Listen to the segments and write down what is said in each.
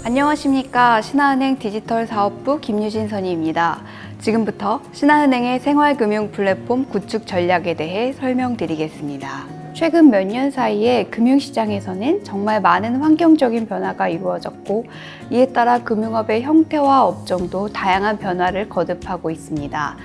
안녕하십니까. 신한은행 디지털사업부 김유진 선임입니다. 지금부터 신한은행의 생활금융 플랫폼 구축 전략에 대해 설명드리겠습니다. 최근 몇 년 사이에 금융시장에서는 정말 많은 환경적인 변화가 이루어졌고, 이에 따라 금융업의 형태와 업종도 다양한 변화를 거듭하고 있습니다.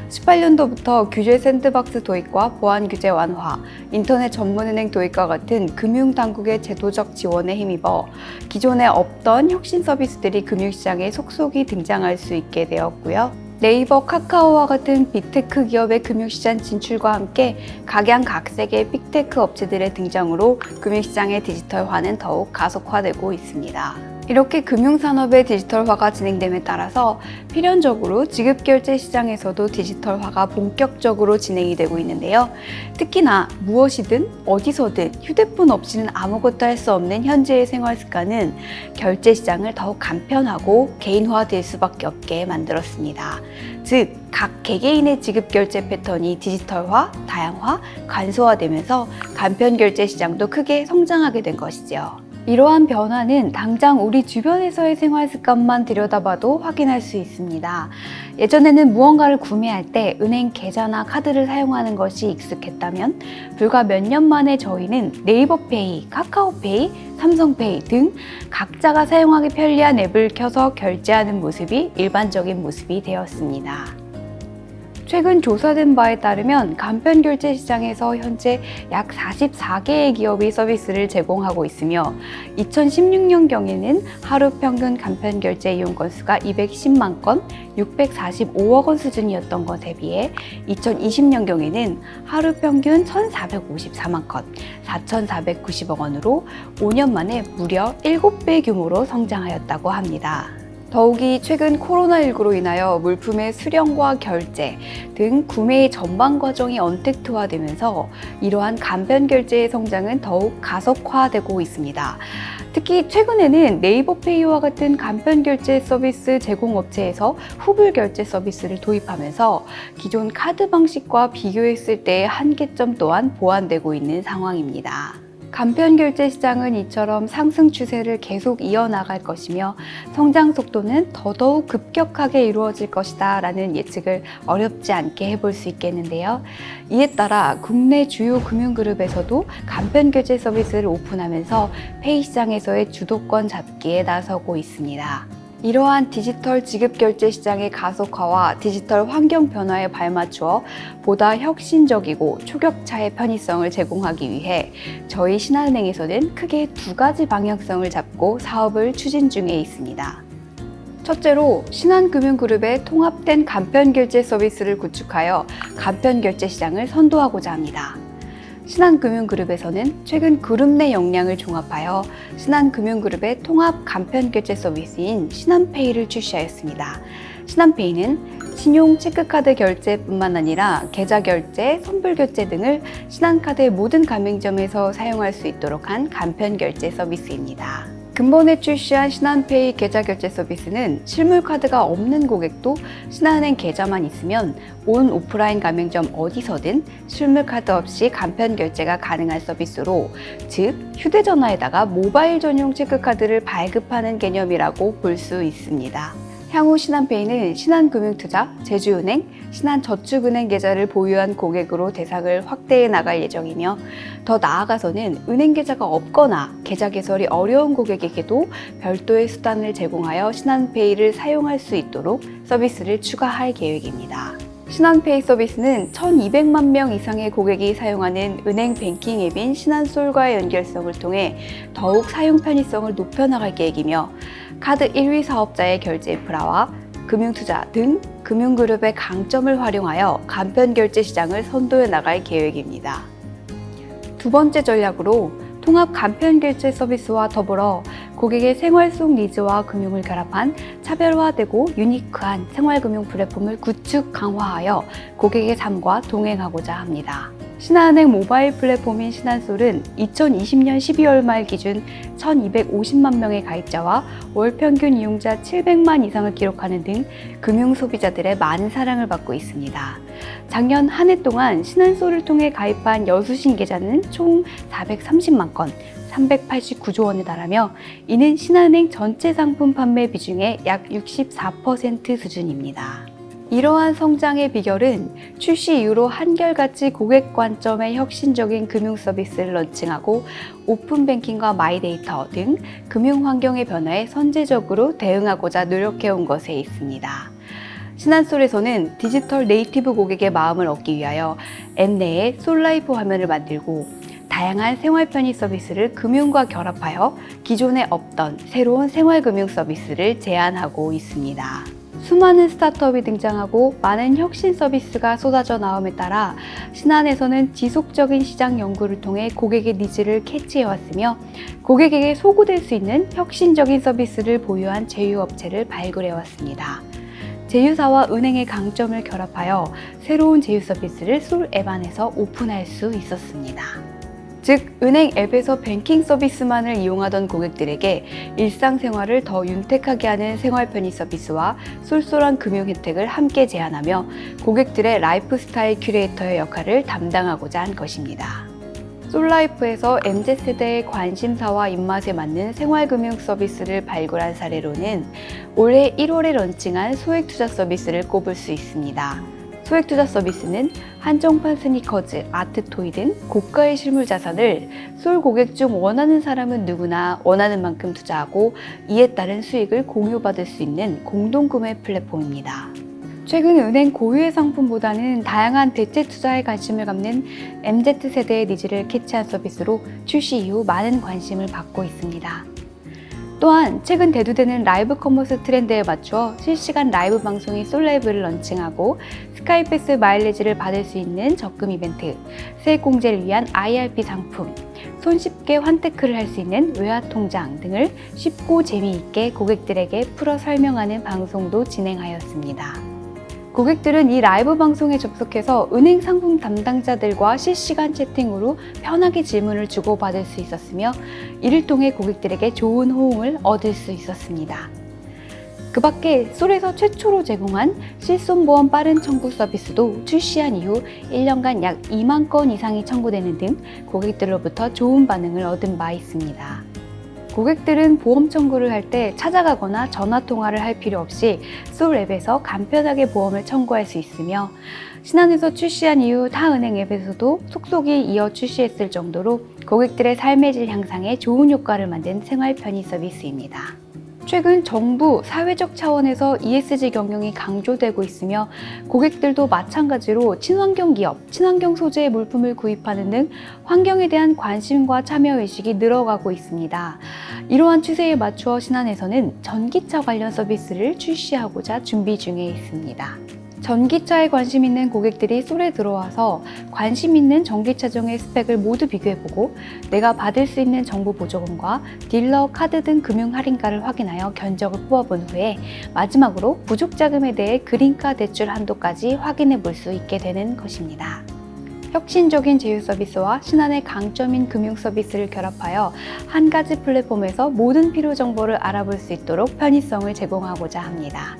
18년도부터 규제 샌드박스 도입과 보안 규제 완화, 인터넷 전문은행 도입과 같은 금융당국의 제도적 지원에 힘입어 기존에 없던 혁신 서비스들이 금융시장에 속속이 등장할 수 있게 되었고요. 네이버, 카카오와 같은 빅테크 기업의 금융시장 진출과 함께 각양각색의 빅테크 업체들의 등장으로 금융시장의 디지털화는 더욱 가속화되고 있습니다. 이렇게 금융산업의 디지털화가 진행됨에 따라서 필연적으로 지급결제 시장에서도 디지털화가 본격적으로 진행이 되고 있는데요. 특히나 무엇이든 어디서든 휴대폰 없이는 아무것도 할 수 없는 현재의 생활습관은 결제 시장을 더욱 간편하고 개인화될 수밖에 없게 만들었습니다. 즉, 각 개개인의 지급결제 패턴이 디지털화, 다양화, 간소화되면서 간편결제 시장도 크게 성장하게 된 것이죠. 이러한 변화는 당장 우리 주변에서의 생활 습관만 들여다봐도 확인할 수 있습니다. 예전에는 무언가를 구매할 때 은행 계좌나 카드를 사용하는 것이 익숙했다면 불과 몇 년 만에 저희는 네이버페이, 카카오페이, 삼성페이 등 각자가 사용하기 편리한 앱을 켜서 결제하는 모습이 일반적인 모습이 되었습니다. 최근 조사된 바에 따르면 간편결제 시장에서 현재 약 44개의 기업이 서비스를 제공하고 있으며 2016년경에는 하루 평균 간편결제 이용 건수가 210만 건, 645억 원 수준이었던 것에 비해 2020년경에는 하루 평균 1,454만 건, 4,490억 원으로 5년 만에 무려 7배 규모로 성장하였다고 합니다. 더욱이 최근 코로나19로 인하여 물품의 수령과 결제 등 구매의 전반 과정이 언택트화되면서 이러한 간편결제의 성장은 더욱 가속화되고 있습니다. 특히 최근에는 네이버페이와 같은 간편결제 서비스 제공업체에서 후불결제 서비스를 도입하면서 기존 카드 방식과 비교했을 때의 한계점 또한 보완되고 있는 상황입니다. 간편결제 시장은 이처럼 상승 추세를 계속 이어나갈 것이며 성장 속도는 더더욱 급격하게 이루어질 것이다 라는 예측을 어렵지 않게 해볼 수 있겠는데요. 이에 따라 국내 주요 금융그룹에서도 간편결제 서비스를 오픈하면서 페이 시장에서의 주도권 잡기에 나서고 있습니다. 이러한 디지털 지급결제 시장의 가속화와 디지털 환경 변화에 발맞추어 보다 혁신적이고 초격차의 편의성을 제공하기 위해 저희 신한은행에서는 크게 두 가지 방향성을 잡고 사업을 추진 중에 있습니다. 첫째로 신한금융그룹의 통합된 간편결제 서비스를 구축하여 간편결제 시장을 선도하고자 합니다. 신한금융그룹에서는 최근 그룹 내 역량을 종합하여 신한금융그룹의 통합 간편결제 서비스인 신한페이를 출시하였습니다. 신한페이는 신용 체크카드 결제뿐만 아니라 계좌결제, 선불결제 등을 신한카드의 모든 가맹점에서 사용할 수 있도록 한 간편결제 서비스입니다. 근본에 출시한 신한페이 계좌결제 서비스는 실물카드가 없는 고객도 신한은행 계좌만 있으면 온 오프라인 가맹점 어디서든 실물카드 없이 간편결제가 가능한 서비스로, 즉 휴대전화에다가 모바일 전용 체크카드를 발급하는 개념이라고 볼 수 있습니다. 향후 신한페이는 신한금융투자, 제주은행, 신한저축은행 계좌를 보유한 고객으로 대상을 확대해 나갈 예정이며, 더 나아가서는 은행 계좌가 없거나 계좌 개설이 어려운 고객에게도 별도의 수단을 제공하여 신한페이를 사용할 수 있도록 서비스를 추가할 계획입니다. 신한페이 서비스는 1,200만 명 이상의 고객이 사용하는 은행 뱅킹 앱인 신한솔과의 연결성을 통해 더욱 사용 편의성을 높여나갈 계획이며, 카드 1위 사업자의 결제 인프라와 금융투자 등 금융그룹의 강점을 활용하여 간편결제 시장을 선도해 나갈 계획입니다. 두 번째 전략으로 통합 간편결제 서비스와 더불어 고객의 생활 속 니즈와 금융을 결합한 차별화되고 유니크한 생활금융 플랫폼을 구축 강화하여 고객의 삶과 동행하고자 합니다. 신한은행 모바일 플랫폼인 신한솔은 2020년 12월 말 기준 1,250만 명의 가입자와 월 평균 이용자 700만 이상을 기록하는 등 금융 소비자들의 많은 사랑을 받고 있습니다. 작년 한 해 동안 신한솔을 통해 가입한 여수신 계좌는 총 430만 건, 389조 원에 달하며 이는 신한은행 전체 상품 판매 비중의 약 64% 수준입니다. 이러한 성장의 비결은 출시 이후로 한결같이 고객 관점의 혁신적인 금융 서비스를 런칭하고 오픈뱅킹과 마이데이터 등 금융 환경의 변화에 선제적으로 대응하고자 노력해온 것에 있습니다. 신한솔에서는 디지털 네이티브 고객의 마음을 얻기 위하여 앱 내에 솔라이프 화면을 만들고 다양한 생활 편의 서비스를 금융과 결합하여 기존에 없던 새로운 생활금융 서비스를 제안하고 있습니다. 수많은 스타트업이 등장하고 많은 혁신 서비스가 쏟아져 나옴에 따라 신한에서는 지속적인 시장 연구를 통해 고객의 니즈를 캐치해왔으며 고객에게 소구될 수 있는 혁신적인 서비스를 보유한 제휴업체를 발굴해왔습니다. 제휴사와 은행의 강점을 결합하여 새로운 제휴 서비스를 솔 앱 안에서 오픈할 수 있었습니다. 즉, 은행 앱에서 뱅킹 서비스만을 이용하던 고객들에게 일상생활을 더 윤택하게 하는 생활 편의 서비스와 쏠쏠한 금융 혜택을 함께 제안하며 고객들의 라이프 스타일 큐레이터의 역할을 담당하고자 한 것입니다. 솔라이프에서 MZ세대의 관심사와 입맛에 맞는 생활금융 서비스를 발굴한 사례로는 올해 1월에 런칭한 소액투자 서비스를 꼽을 수 있습니다. 소액투자 서비스는 한정판 스니커즈, 아트토이 등 고가의 실물 자산을 솔 고객 중 원하는 사람은 누구나 원하는 만큼 투자하고 이에 따른 수익을 공유받을 수 있는 공동구매 플랫폼입니다. 최근 은행 고유의 상품보다는 다양한 대체 투자에 관심을 갖는 MZ세대의 니즈를 캐치한 서비스로 출시 이후 많은 관심을 받고 있습니다. 또한 최근 대두되는 라이브 커머스 트렌드에 맞추어 실시간 라이브 방송인 솔라이브를 런칭하고 스카이패스 마일리지를 받을 수 있는 적금 이벤트, 세액공제를 위한 IRP 상품, 손쉽게 환테크를 할 수 있는 외화통장 등을 쉽고 재미있게 고객들에게 풀어 설명하는 방송도 진행하였습니다. 고객들은 이 라이브 방송에 접속해서 은행 상품 담당자들과 실시간 채팅으로 편하게 질문을 주고받을 수 있었으며 이를 통해 고객들에게 좋은 호응을 얻을 수 있었습니다. 그 밖에 솔에서 최초로 제공한 실손보험 빠른 청구 서비스도 출시한 이후 1년간 약 2만 건 이상이 청구되는 등 고객들로부터 좋은 반응을 얻은 바 있습니다. 고객들은 보험 청구를 할 때 찾아가거나 전화 통화를 할 필요 없이 솔 앱에서 간편하게 보험을 청구할 수 있으며 신한에서 출시한 이후 타 은행 앱에서도 속속이 이어 출시했을 정도로 고객들의 삶의 질 향상에 좋은 효과를 만든 생활 편의 서비스입니다. 최근 정부, 사회적 차원에서 ESG 경영이 강조되고 있으며 고객들도 마찬가지로 친환경 기업, 친환경 소재의 물품을 구입하는 등 환경에 대한 관심과 참여의식이 늘어가고 있습니다. 이러한 추세에 맞추어 신한에서는 전기차 관련 서비스를 출시하고자 준비 중에 있습니다. 전기차에 관심 있는 고객들이 솔에 들어와서 관심 있는 전기차종의 스펙을 모두 비교해보고 내가 받을 수 있는 정부 보조금과 딜러, 카드 등 금융 할인가를 확인하여 견적을 뽑아본 후에 마지막으로 부족 자금에 대해 그린카 대출 한도까지 확인해 볼 수 있게 되는 것입니다. 혁신적인 제휴 서비스와 신한의 강점인 금융 서비스를 결합하여 한 가지 플랫폼에서 모든 필요 정보를 알아볼 수 있도록 편의성을 제공하고자 합니다.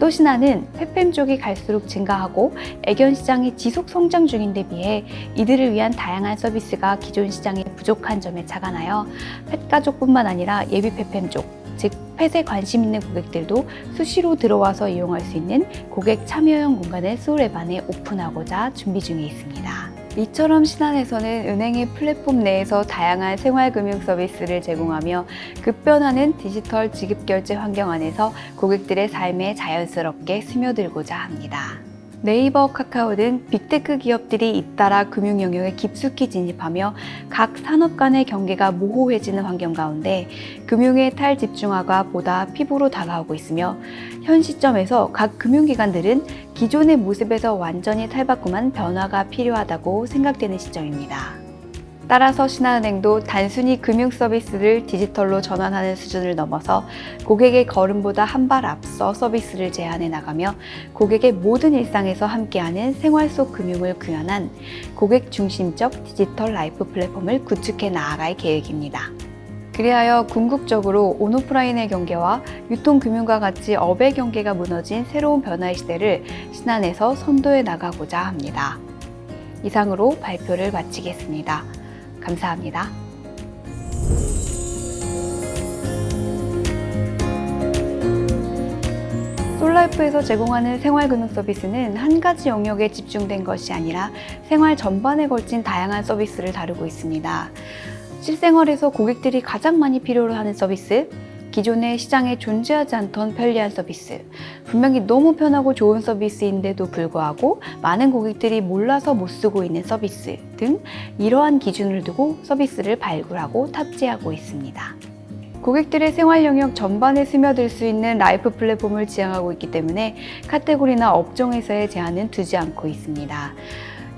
또 신한은 펫팸 쪽이 갈수록 증가하고 애견 시장이 지속 성장 중인데 비해 이들을 위한 다양한 서비스가 기존 시장에 부족한 점에 착안하여 펫가족뿐만 아니라 예비 펫팸 쪽, 즉 펫에 관심 있는 고객들도 수시로 들어와서 이용할 수 있는 고객 참여형 공간을 솔앱 안에 오픈하고자 준비 중에 있습니다. 이처럼 신한에서는 은행의 플랫폼 내에서 다양한 생활금융 서비스를 제공하며 급변하는 디지털 지급결제 환경 안에서 고객들의 삶에 자연스럽게 스며들고자 합니다. 네이버, 카카오 등 빅테크 기업들이 잇따라 금융 영역에 깊숙이 진입하며 각 산업 간의 경계가 모호해지는 환경 가운데 금융의 탈집중화가 보다 피부로 다가오고 있으며 현 시점에서 각 금융기관들은 기존의 모습에서 완전히 탈바꿈한 변화가 필요하다고 생각되는 시점입니다. 따라서 신한은행도 단순히 금융 서비스를 디지털로 전환하는 수준을 넘어서 고객의 걸음보다 한 발 앞서 서비스를 제안해 나가며 고객의 모든 일상에서 함께하는 생활 속 금융을 구현한 고객 중심적 디지털 라이프 플랫폼을 구축해 나아갈 계획입니다. 그리하여 궁극적으로 온오프라인의 경계와 유통금융과 같이 업의 경계가 무너진 새로운 변화의 시대를 신한에서 선도해 나가고자 합니다. 이상으로 발표를 마치겠습니다. 감사합니다. 솔라이프에서 제공하는 생활금융 서비스는 한 가지 영역에 집중된 것이 아니라 생활 전반에 걸친 다양한 서비스를 다루고 있습니다. 실생활에서 고객들이 가장 많이 필요로 하는 서비스, 기존의 시장에 존재하지 않던 편리한 서비스, 분명히 너무 편하고 좋은 서비스인데도 불구하고 많은 고객들이 몰라서 못 쓰고 있는 서비스 등 이러한 기준을 두고 서비스를 발굴하고 탑재하고 있습니다. 고객들의 생활 영역 전반에 스며들 수 있는 라이프 플랫폼을 지향하고 있기 때문에 카테고리나 업종에서의 제한은 두지 않고 있습니다.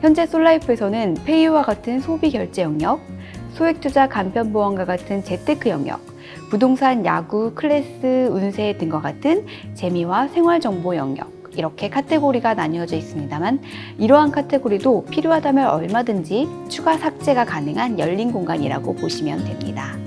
현재 솔라이프에서는 페이유와 같은 소비 결제 영역, 소액투자 간편보험과 같은 재테크 영역, 부동산, 야구, 클래스, 운세 등과 같은 재미와 생활정보 영역 이렇게 카테고리가 나뉘어져 있습니다만 이러한 카테고리도 필요하다면 얼마든지 추가 삭제가 가능한 열린 공간이라고 보시면 됩니다.